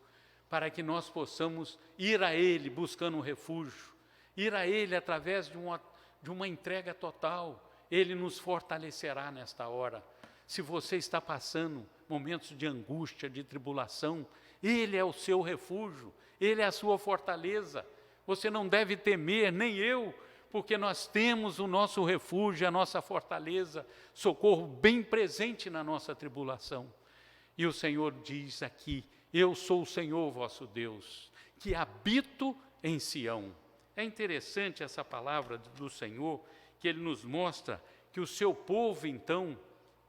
para que nós possamos ir a Ele buscando um refúgio, ir a Ele através de uma entrega total. Ele nos fortalecerá nesta hora. Se você está passando momentos de angústia, de tribulação, Ele é o seu refúgio, Ele é a sua fortaleza. Você não deve temer, nem eu, porque nós temos o nosso refúgio, a nossa fortaleza, socorro bem presente na nossa tribulação. E o Senhor diz aqui: eu sou o Senhor vosso Deus, que habito em Sião. É interessante essa palavra do Senhor, que Ele nos mostra que o seu povo, então,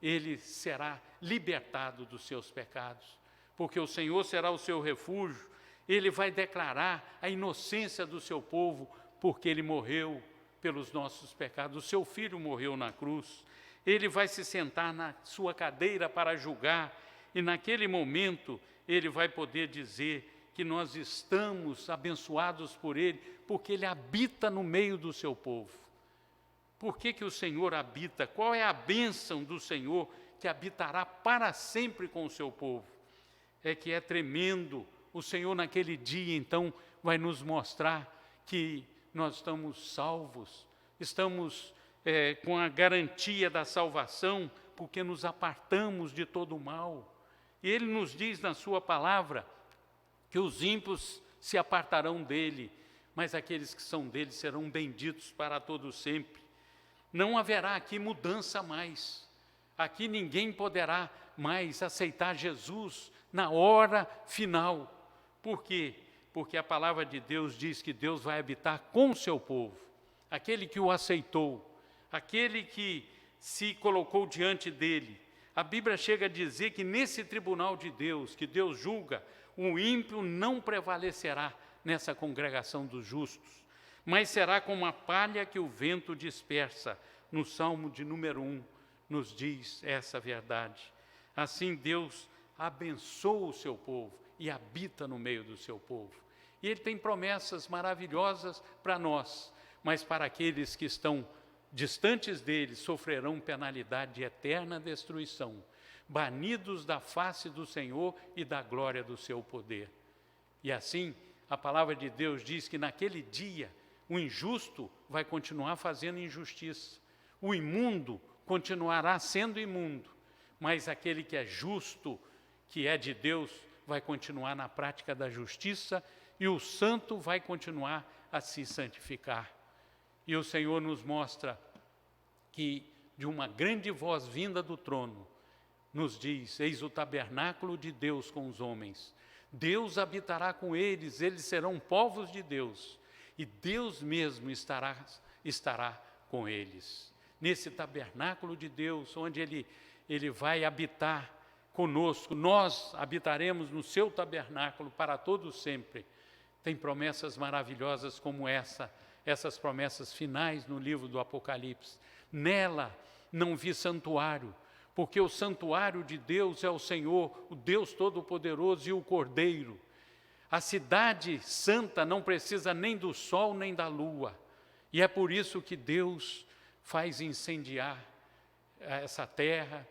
ele será libertado dos seus pecados, porque o Senhor será o seu refúgio. Ele vai declarar a inocência do seu povo, porque Ele morreu pelos nossos pecados, o seu Filho morreu na cruz. Ele vai se sentar na sua cadeira para julgar, e naquele momento Ele vai poder dizer que nós estamos abençoados por Ele, porque Ele habita no meio do seu povo. Por que o Senhor habita? Qual é a bênção do Senhor que habitará para sempre com o seu povo? É que é tremendo. O Senhor naquele dia, então, vai nos mostrar que nós estamos salvos, estamos com a garantia da salvação, porque nos apartamos de todo o mal. E Ele nos diz na sua palavra que os ímpios se apartarão dele, mas aqueles que são dele serão benditos para todo sempre. Não haverá aqui mudança mais. Aqui ninguém poderá mais aceitar Jesus na hora final. Por quê? Porque a palavra de Deus diz que Deus vai habitar com o seu povo, aquele que o aceitou, aquele que se colocou diante dele. A Bíblia chega a dizer que nesse tribunal de Deus, que Deus julga, o ímpio não prevalecerá nessa congregação dos justos, mas será como a palha que o vento dispersa. No Salmo de número 1, nos diz essa verdade. Assim Deus abençoa o seu povo e habita no meio do seu povo. E Ele tem promessas maravilhosas para nós, mas para aqueles que estão distantes dele, sofrerão penalidade de eterna destruição, banidos da face do Senhor e da glória do seu poder. E assim, a palavra de Deus diz que naquele dia, o injusto vai continuar fazendo injustiça, O imundo continuará sendo imundo, mas aquele que é justo, que é de Deus, vai continuar na prática da justiça, e o santo vai continuar a se santificar. E o Senhor nos mostra que de uma grande voz vinda do trono, nos diz: eis o tabernáculo de Deus com os homens. Deus habitará com eles, eles serão povos de Deus, e Deus mesmo estará com eles. Nesse tabernáculo de Deus, onde Ele vai habitar conosco, nós habitaremos no seu tabernáculo para todo sempre. Tem promessas maravilhosas como essas promessas finais no livro do Apocalipse. Nela não vi santuário, porque o santuário de Deus é o Senhor, o Deus Todo-Poderoso e o Cordeiro. A cidade santa não precisa nem do sol nem da lua, e é por isso que Deus faz incendiar essa terra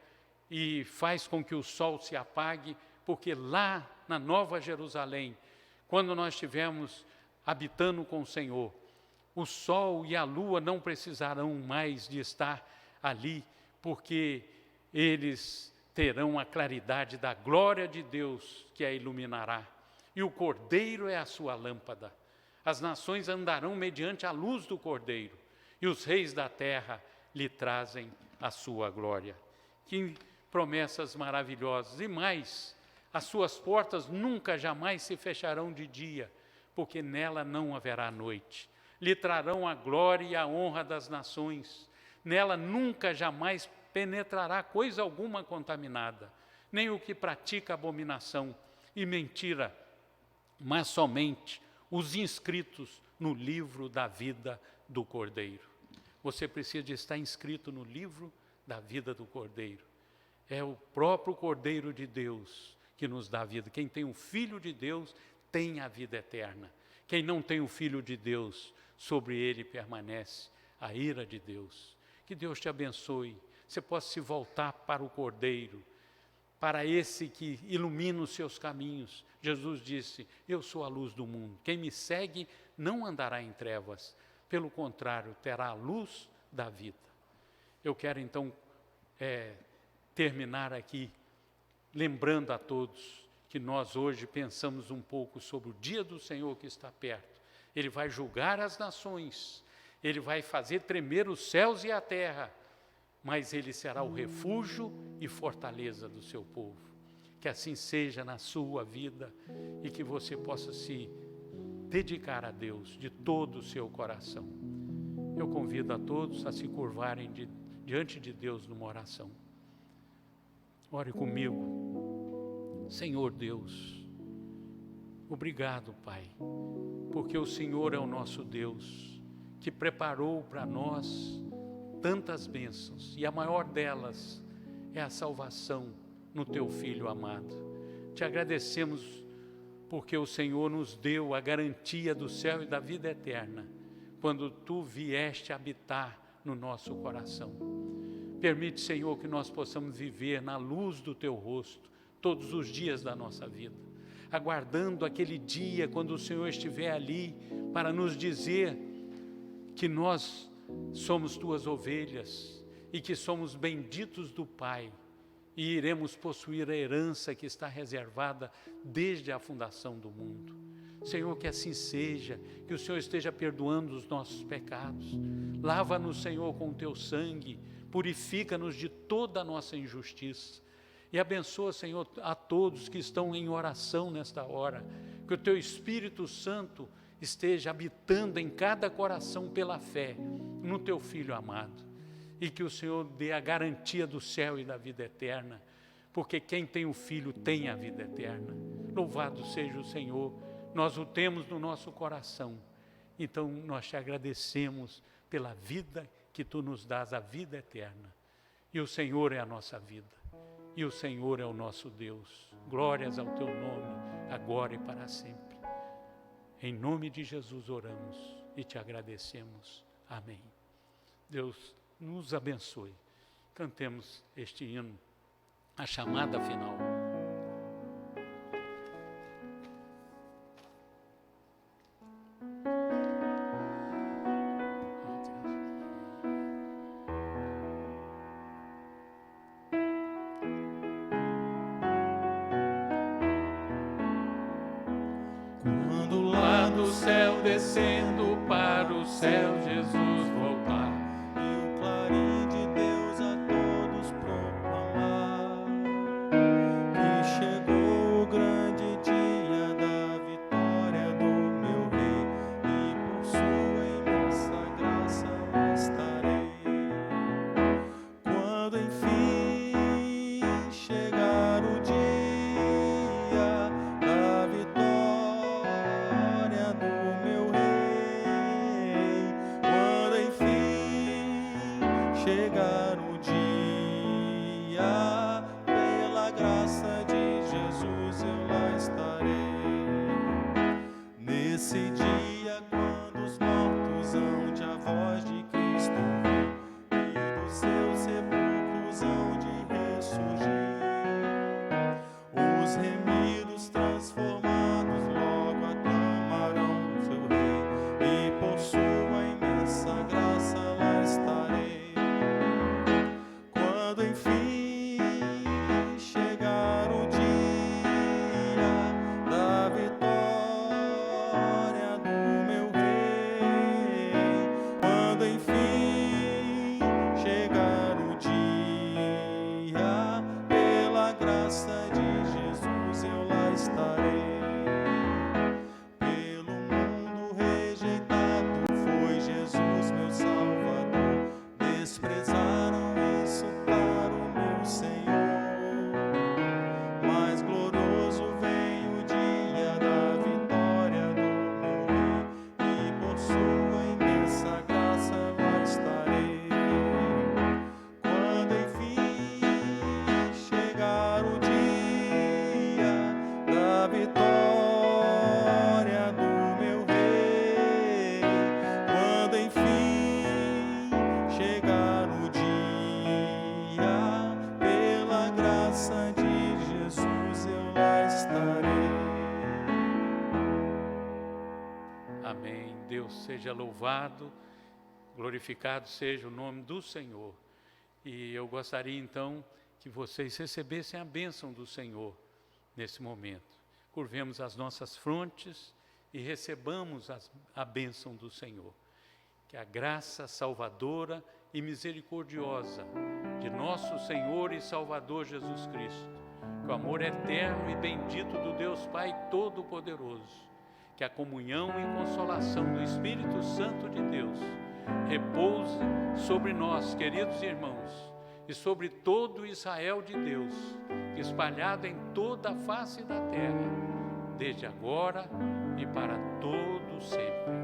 e faz com que o sol se apague, porque lá na Nova Jerusalém, quando nós estivermos habitando com o Senhor, o sol e a lua não precisarão mais de estar ali, porque eles terão a claridade da glória de Deus que a iluminará. E o Cordeiro é a sua lâmpada. As nações andarão mediante a luz do Cordeiro, e os reis da terra lhe trazem a sua glória. Que promessas maravilhosas! E mais, as suas portas nunca jamais se fecharão de dia, porque nela não haverá noite. Lhe trarão a glória e a honra das nações. Nela nunca jamais penetrará coisa alguma contaminada, nem o que pratica abominação e mentira, mas somente os inscritos no livro da vida do Cordeiro. Você precisa de estar inscrito no livro da vida do Cordeiro. É o próprio Cordeiro de Deus que nos dá a vida. Quem tem o Filho de Deus tem a vida eterna. Quem não tem o Filho de Deus, sobre ele permanece a ira de Deus. Que Deus te abençoe. Você possa se voltar para o Cordeiro, para esse que ilumina os seus caminhos. Jesus disse: eu sou a luz do mundo. Quem me segue não andará em trevas. Pelo contrário, terá a luz da vida. Eu quero então terminar aqui, lembrando a todos que nós hoje pensamos um pouco sobre o dia do Senhor que está perto. Ele vai julgar as nações, Ele vai fazer tremer os céus e a terra, mas Ele será o refúgio e fortaleza do seu povo. Que assim seja na sua vida e que você possa se dedicar a Deus de todo o seu coração. Eu convido a todos a se curvarem diante de Deus numa oração. Ore comigo. Senhor Deus, obrigado, Pai, porque o Senhor é o nosso Deus, que preparou para nós tantas bênçãos, e a maior delas é a salvação no Teu Filho amado. Te agradecemos porque o Senhor nos deu a garantia do céu e da vida eterna, quando Tu vieste habitar no nosso coração. Permite, Senhor, que nós possamos viver na luz do Teu rosto, todos os dias da nossa vida, aguardando aquele dia quando o Senhor estiver ali, para nos dizer que nós somos Tuas ovelhas, e que somos benditos do Pai, e iremos possuir a herança que está reservada desde a fundação do mundo. Senhor, que assim seja, que o Senhor esteja perdoando os nossos pecados. Lava-nos, Senhor, com o Teu sangue, purifica-nos de toda a nossa injustiça. E abençoa, Senhor, a todos que estão em oração nesta hora, que o Teu Espírito Santo esteja habitando em cada coração pela fé no Teu Filho amado. E que o Senhor dê a garantia do céu e da vida eterna, porque quem tem o Filho tem a vida eterna. Louvado seja o Senhor, nós o temos no nosso coração. Então nós Te agradecemos pela vida que Tu nos dás, a vida eterna. E o Senhor é a nossa vida, e o Senhor é o nosso Deus. Glórias ao Teu nome, agora e para sempre. Em nome de Jesus oramos e Te agradecemos. Amém. Deus nos abençoe. Cantemos este hino, a chamada final. descendo para o céu, Jesus voltar. E o clarim de Deus a todos proclamar que chegou o grande dia da vitória do meu Rei, e por sua imensa graça lá estarei. Quando enfim chegar o dia da vitória do meu Rei, quando enfim chegar o dia, pela graça de Jesus eu lá estarei. Nesse dia, quando os mortos hão de a voz de Cristo ouvir, e dos seus sepulcros hão de ressurgir, os remidos transformados logo aclamarão seu Rei, e por sua imensa graça lá estarei. Quando enfim chegar o dia da vitória do meu Rei, quando enfim chegar o dia, pela graça de Jesus eu lá estarei. Pelo mundo rejeitado foi Jesus meu Salvador, desprezaram e insultaram o meu Senhor, mas glorioso vem o dia da vitória do meu Rei, e por sua imensa graça lá estarei. Quando enfim chegar o dia da vitória do meu Rei, quando enfim chegar o dia, pela graça de Jesus eu lá estarei. Amém. Deus seja louvado, glorificado seja o nome do Senhor. E eu gostaria então que vocês recebessem a bênção do Senhor nesse momento. Curvemos as nossas frontes e recebamos a bênção do Senhor. Que a graça salvadora e misericordiosa de nosso Senhor e Salvador Jesus Cristo, que o amor eterno e bendito do Deus Pai Todo-Poderoso, que a comunhão e consolação do Espírito Santo de Deus repouse sobre nós, queridos irmãos, e sobre todo Israel de Deus, espalhado em toda a face da terra, desde agora e para todo sempre.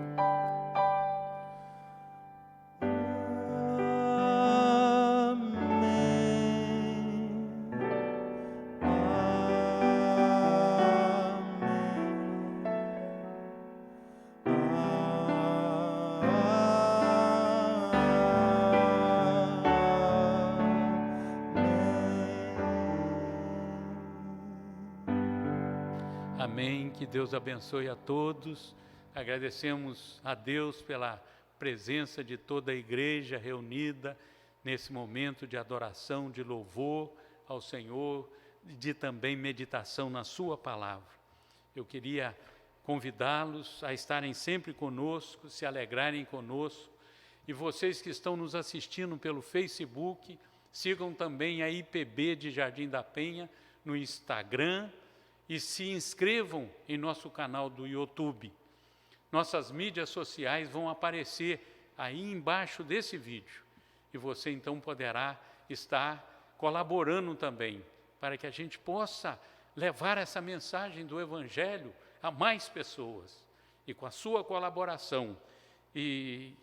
Amém, que Deus abençoe a todos. Agradecemos a Deus pela presença de toda a igreja reunida nesse momento de adoração, de louvor ao Senhor, de também meditação na sua palavra. Eu queria convidá-los a estarem sempre conosco, se alegrarem conosco. E vocês que estão nos assistindo pelo Facebook, sigam também a IPB de Jardim da Penha no Instagram, e se inscrevam em nosso canal do YouTube. Nossas mídias sociais vão aparecer aí embaixo desse vídeo, e você então poderá estar colaborando também, para que a gente possa levar essa mensagem do Evangelho a mais pessoas, e com a sua colaboração. E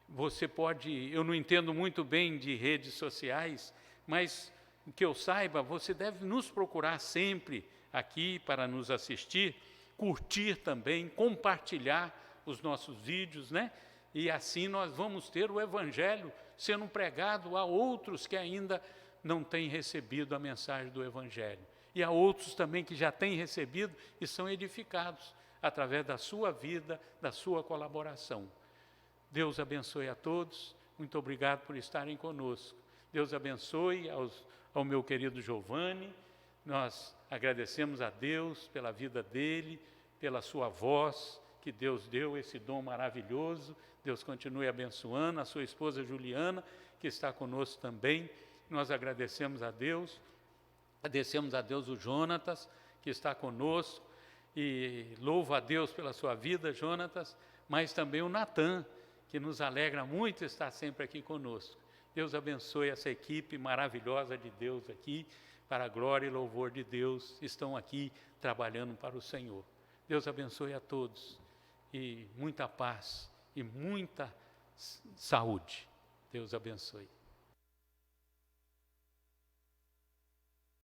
você pode, eu não entendo muito bem de redes sociais, mas que eu saiba, você deve nos procurar sempre aqui para nos assistir, curtir também, compartilhar os nossos vídeos, né? E assim nós vamos ter o Evangelho sendo pregado a outros que ainda não têm recebido a mensagem do Evangelho. E a outros também que já têm recebido e são edificados através da sua vida, da sua colaboração. Deus abençoe a todos, muito obrigado por estarem conosco. Deus abençoe ao meu querido Giovanni. Nós agradecemos a Deus pela vida dele, pela sua voz, que Deus deu esse dom maravilhoso. Deus continue abençoando a sua esposa Juliana, que está conosco também. Nós agradecemos a Deus o Jonatas, que está conosco, e louvo a Deus pela sua vida, Jonatas, mas também o Natan, que nos alegra muito estar sempre aqui conosco. Deus abençoe essa equipe maravilhosa de Deus aqui, para a glória e louvor de Deus, estão aqui trabalhando para o Senhor. Deus abençoe a todos, e muita paz, e muita saúde. Deus abençoe.